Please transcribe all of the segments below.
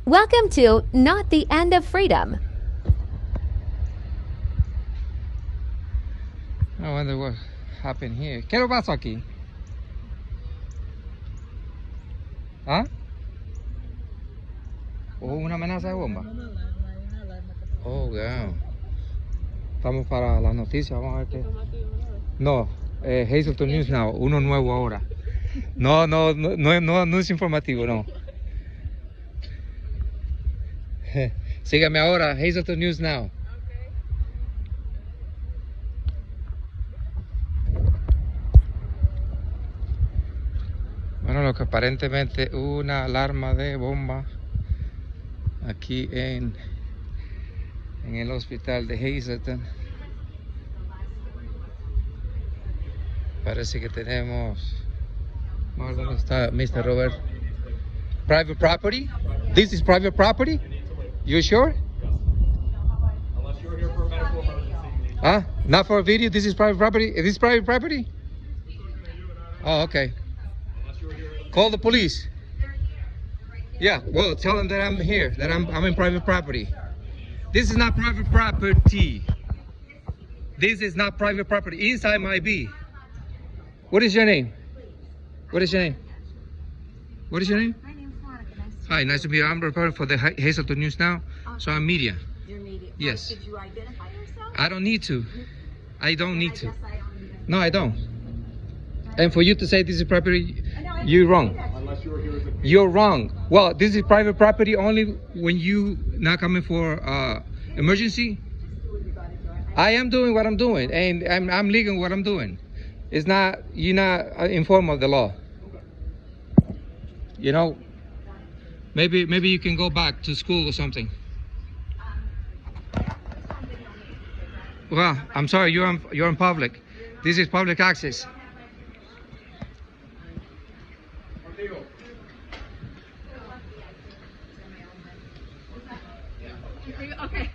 Welcome to Not the End of Freedom. I wonder what happened here. ¿Qué lo pasó aquí? ¿Ah? ¿Hubo una amenaza de bomba? Oh, wow. Estamos para las noticias, vamos a ver qué. No, Hazleton News Now, uno nuevo ahora. No es informativo, no. Sígame ahora, Hazleton News Now. Bueno, lo que aparentemente una alarma de bomba aquí en el hospital de Hazleton. Parece que tenemos... ¿Dónde está Mr. Robert? Private property? This is private property? You sure? Unless you're here for a medical emergency. Huh? Not for a video? This is private property? Is this private property? Oh, okay. Call the police. Yeah, well, tell them that I'm here, that I'm in private property. This is not private property. This is not private property. Inside my B. What is your name? What is your name? What is your name? My name's Monica. Hi, nice to meet you. I'm reporting for the Hazleton News Now, so I'm media. You're media. Yes. Did you identify yourself? I don't need to. I don't need to. Yes, I don't either. No, I don't. And for you to say this is property, you're wrong. Unless you're here as a You're wrong. Well, this is private property only when you not coming for emergency. I am doing what I'm doing, and I'm legal what I'm doing. It's not, you're not informed of the law. You know, maybe you can go back to school or something. Well, I'm sorry, you're in public. This is public access. Okay.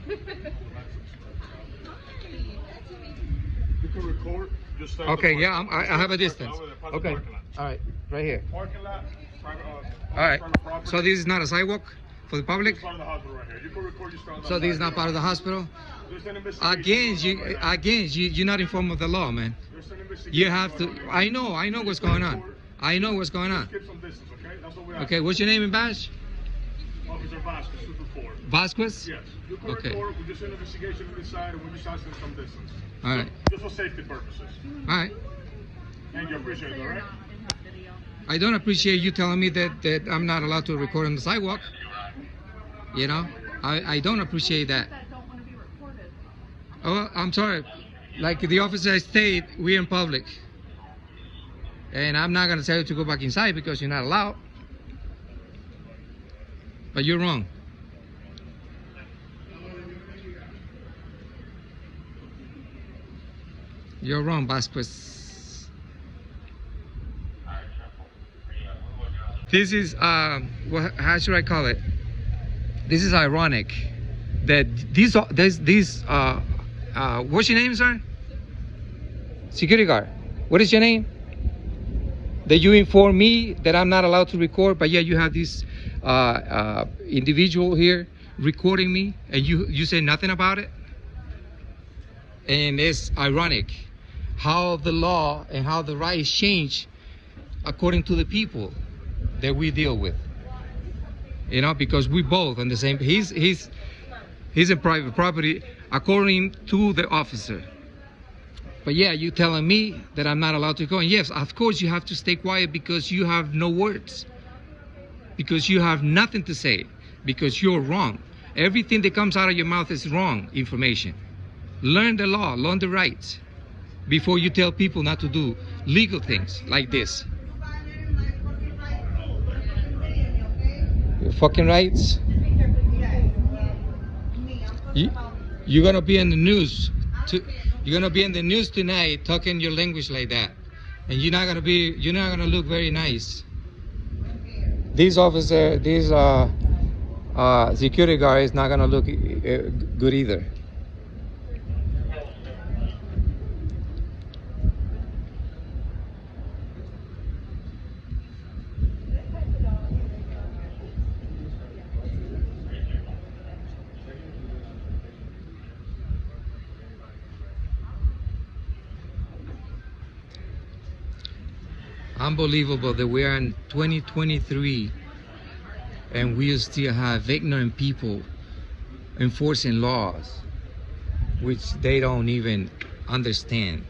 You can record. Just stay Okay, in the yeah, parking- I have a distance. Over the Okay, parking lot. all right, right here. Parking lot. Private, All right, private property. so this is not a sidewalk for the public? This is part of the hospital right here. You can record your stand. So this is not part of the hospital? There's an investigation going on right now. You're not informed of the law, man. There's an investigation You have to, going on I right know what's going on. I know what's going now. on. Keep some distance, okay? That's what we ask. Okay, what's your name and badge? Officer Vasquez, should record. Vasquez? Yes. You can Okay. record. We just an investigation on this side, and we just ask them some distance. All right, Just for safety purposes. all right. Thank you. Appreciate it. All right. I don't appreciate you telling me that I'm not allowed to record on the sidewalk. You know, I don't appreciate that. Oh, I'm sorry. Like the officer stated, we're in public. And I'm not going to tell you to go back inside because you're not allowed. But you're wrong. You're wrong, Vasquez. This is, how should I call it? This is ironic that these what's your name, sir? Security guard. What is your name? That you inform me that I'm not allowed to record, but yet you have this individual here recording me, and you say nothing about it. And it's ironic how the law and how the rights change according to the people that we deal with. You know, because we both on the same. He's in private property according to the officer. But yeah, you telling me that I'm not allowed to go. And yes, of course you have to stay quiet because you have no words. Because you have nothing to say. Because you're wrong. Everything that comes out of your mouth is wrong information. Learn the law, learn the rights before you tell people not to do legal things like this. Your fucking rights. You're gonna be in the news. You're gonna be in the news tonight talking your language like that, and you're not gonna look very nice. This officer, this security guard is not gonna look good either. Unbelievable that we are in 2023 and we still have ignorant people enforcing laws which they don't even understand.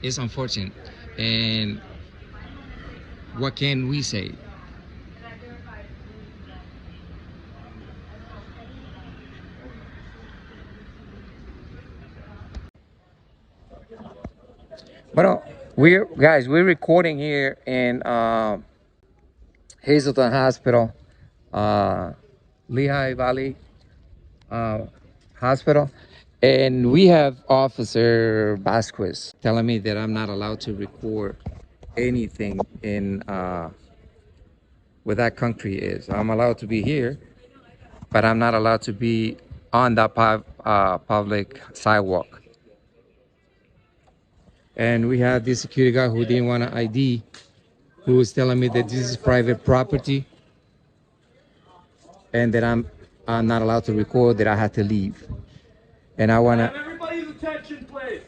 It's unfortunate. And what can we say? Well, we're recording here in Hazleton Hospital, Lehigh Valley Hospital, and we have Officer Vasquez telling me that I'm not allowed to record anything in where that country is. I'm allowed to be here, but I'm not allowed to be on that public sidewalk. And we have this security guard who didn't want an ID, who was telling me that this is private property and that I'm not allowed to record, that I had to leave. And I want Have to... everybody's attention, please.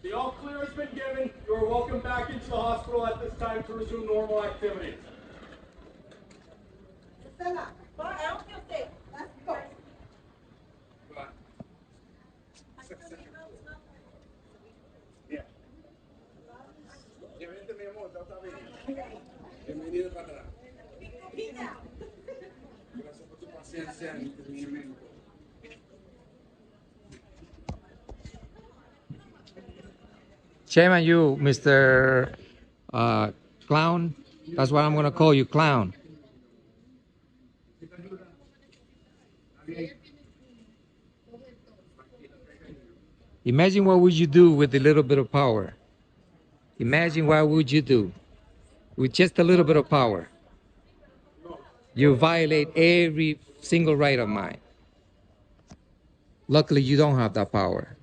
The all clear has been given. You are welcome back into the hospital at this time to resume normal activities. Shame on you, Mr. Clown. That's what I'm going to call you, Clown. Imagine what would you do with a little bit of power. Imagine what would you do with just a little bit of power. You violate every single right of mine. Luckily, you don't have that power.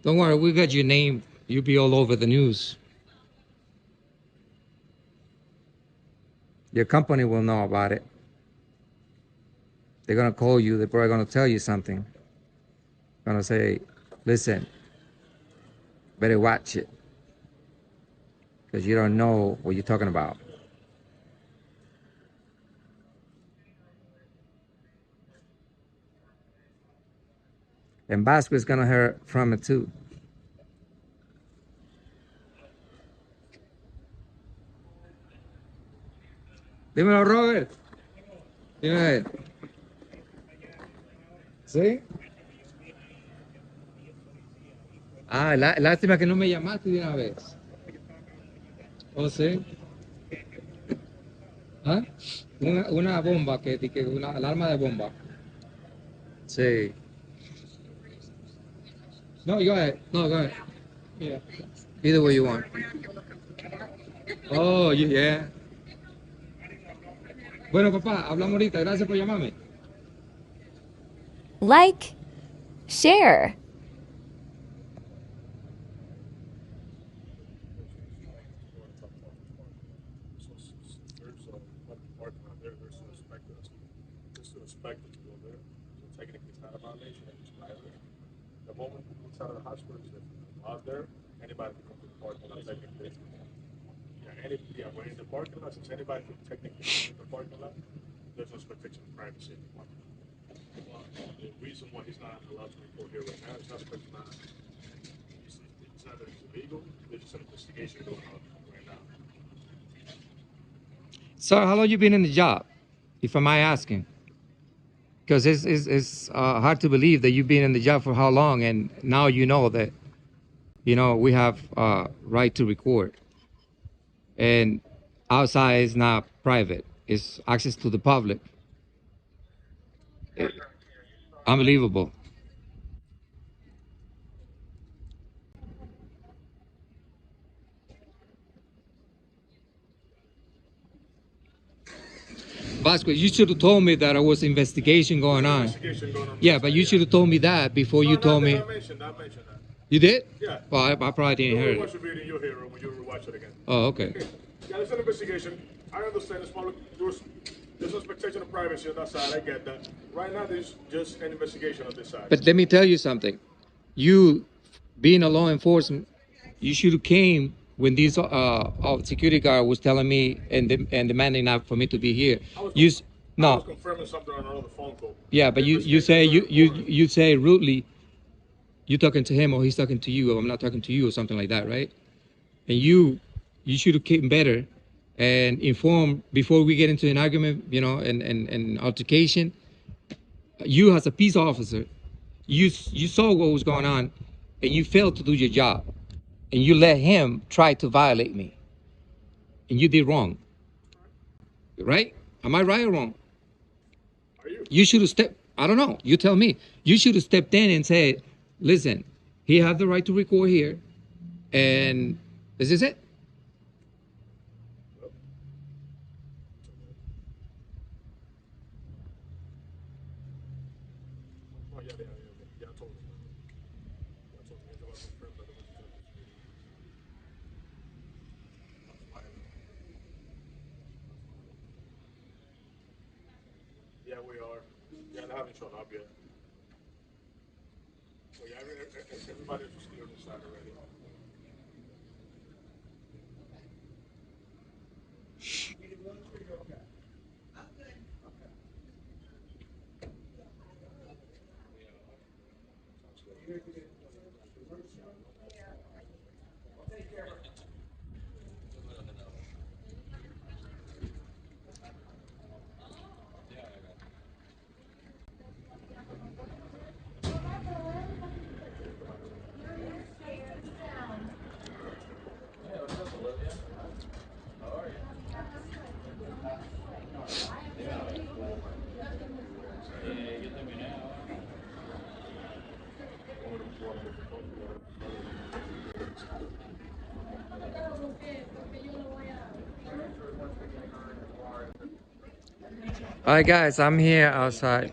Don't worry, we got your name. You'll be all over the news. Your company will know about it. They're going to call you. They're probably going to tell you something. Going to say, listen, better watch it. Because you don't know what you're talking about. And Vasquez is going to hear from it too. Dímelo, Robert. Dime a ver. ¿Sí? Ah, lástima que no me llamaste de una vez. ¿Oh, sí? ¿Ah? Una bomba, una alarma de bomba. Sí. No, go ahead. No, go ahead. Yeah. Either way you want. Oh, yeah. Bueno, papá, hablamos ahorita. Gracias por llamarme. Like, share. Suspected to go there. So technically it's not a violation, it's private. The moment we get out of the hospital, if out there, anybody can come to the parking lot technically. We're in the parking lot, since anybody can technically come to the parking lot, there's no expectation of privacy in the parking lot. The reason why he's not allowed to report here right now is not because it's not that it's illegal, there's just an investigation going on right now. So, how long you been in the job, if I mind asking? Because it's hard to believe that you've been in the job for how long, and now you know that, we have right to record. And outside is not private. It's access to the public. Unbelievable. last question. You should have told me that there was investigation going on. Investigation going on. Yeah, but you should have told me that before you told me. I mentioned that. You did? Yeah. Well, I probably didn't hear Watch it. the video, you'll hear it when you watch it again. Oh, okay. Yeah, there's an investigation. I understand it's public. There's expectation of privacy on that side. I get that. Right now, there's just an investigation on this side. But let me tell you something. You, being a law enforcement, you should have came when this security guard was telling me and demanding not for me to be here. I was No. confirming something on another phone call. Yeah, but you say rudely. You talking to him or he's talking to you or I'm not talking to you or something like that, right? And you should have came better and informed before we get into an argument, you know, and altercation. You as a peace officer, you saw what was going on and you failed to do your job. And you let him try to violate me. And you did wrong. Right? Am I right or wrong? Are you? You should have stepped, I don't know, you tell me. You should have stepped in and said, listen, he has the right to record here. And this is it. Oh, yeah, I told him. I told him. I was confirmed that it was Yeah, we are. Yeah, they haven't shown up yet. So yeah, everybody's just clear on the side already. All right, guys, I'm here outside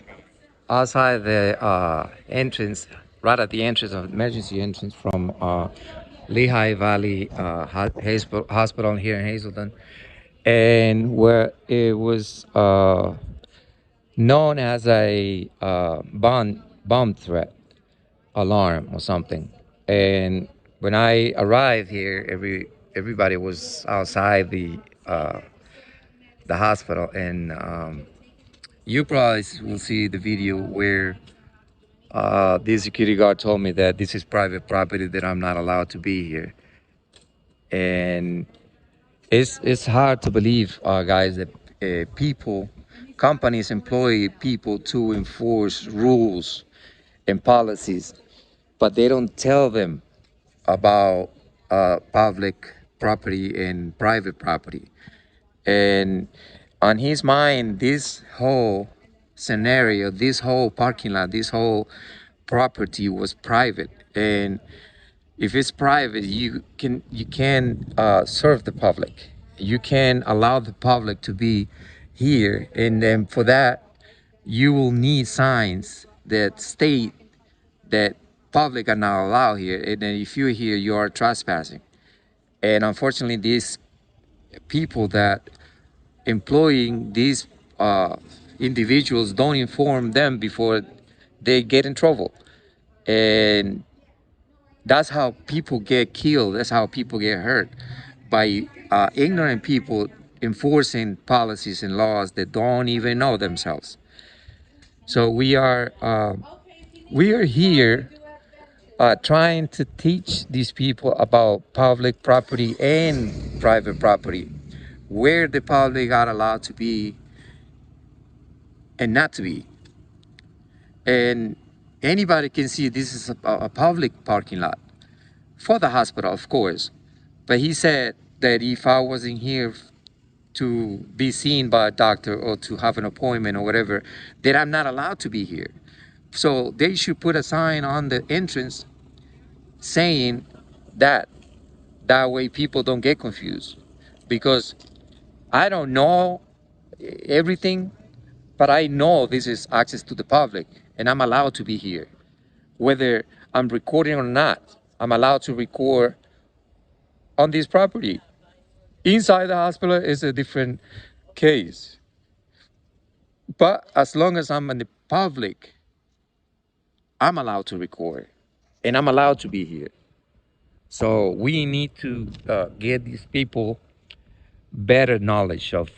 the entrance, right at the entrance of emergency entrance from Lehigh Valley Hospital here in Hazleton, and where it was known as a bomb threat alarm or something. And when I arrived here, everybody was outside the hospital, and you probably will see the video where the security guard told me that this is private property, that I'm not allowed to be here. And it's hard to believe, guys, that companies employ people to enforce rules and policies, but they don't tell them about public property and private property. And on his mind, this whole scenario, this whole parking lot, this whole property was private. And if it's private, you can serve the public. You can allow the public to be here, and then for that, you will need signs that state that public are not allowed here. And then if you're here, you are trespassing. And unfortunately, these people that employing these individuals don't inform them before they get in trouble. And that's how people get killed. That's how people get hurt, by ignorant people enforcing policies and laws that don't even know themselves. So we are here trying to teach these people about public property and private property, where the public are allowed to be and not to be. And anybody can see this is a public parking lot for the hospital, of course. But he said that if I wasn't here to be seen by a doctor or to have an appointment or whatever, that I'm not allowed to be here. So they should put a sign on the entrance saying that. That way people don't get confused. Because I don't know everything, But I know this is access to the public, and I'm allowed to be here. Whether I'm recording or not, I'm allowed to record on this property. Inside the hospital is a different case. But as long as I'm in the public, I'm allowed to record, and I'm allowed to be here. So we need to get these people better knowledge of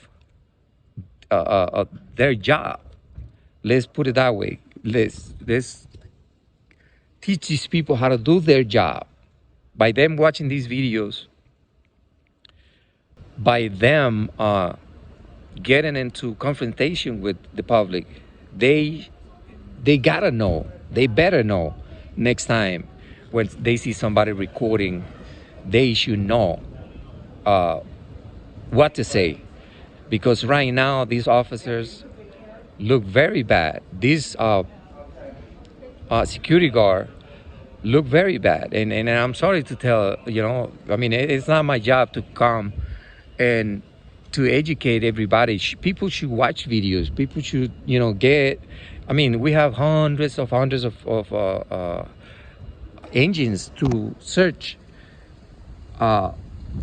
their job. Let's put it that way. Let's teach these people how to do their job. By them watching these videos, by them getting into confrontation with the public, they gotta know. They better know next time when they see somebody recording, they should know what to say. Because right now these officers look very bad. These security guard look very bad, and I'm sorry to tell, I mean, it's not my job to come and to educate everybody. People should watch videos. People should, get, I mean, we have hundreds of engines to search, and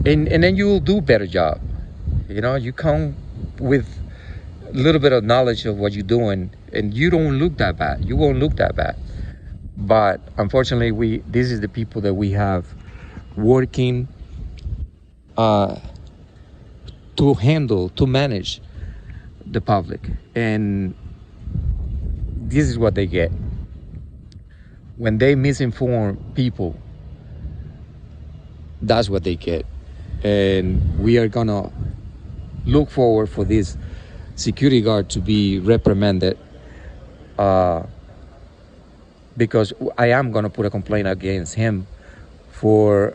then you will do better job. You come with a little bit of knowledge of what you're doing, and you don't look that bad. You won't look that bad. But unfortunately, this is the people that we have working to manage the public, and this is what they get when they misinform people. That's what they get, and we are gonna look forward for this security guard to be reprimanded, because I am gonna put a complaint against him for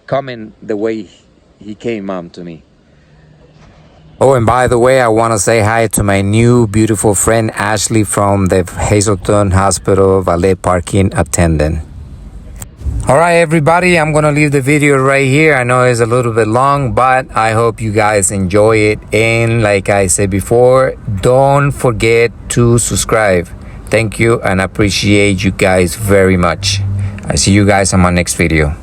coming the way he came on to me. Oh, and by the way, I want to say hi to my new beautiful friend Ashley from the Hazleton Hospital valet parking attendant. All right, everybody, I'm going to leave the video right here. I know it's a little bit long, but I hope you guys enjoy it. And like I said before, don't forget to subscribe. Thank you, and I appreciate you guys very much. I see you guys on my next video.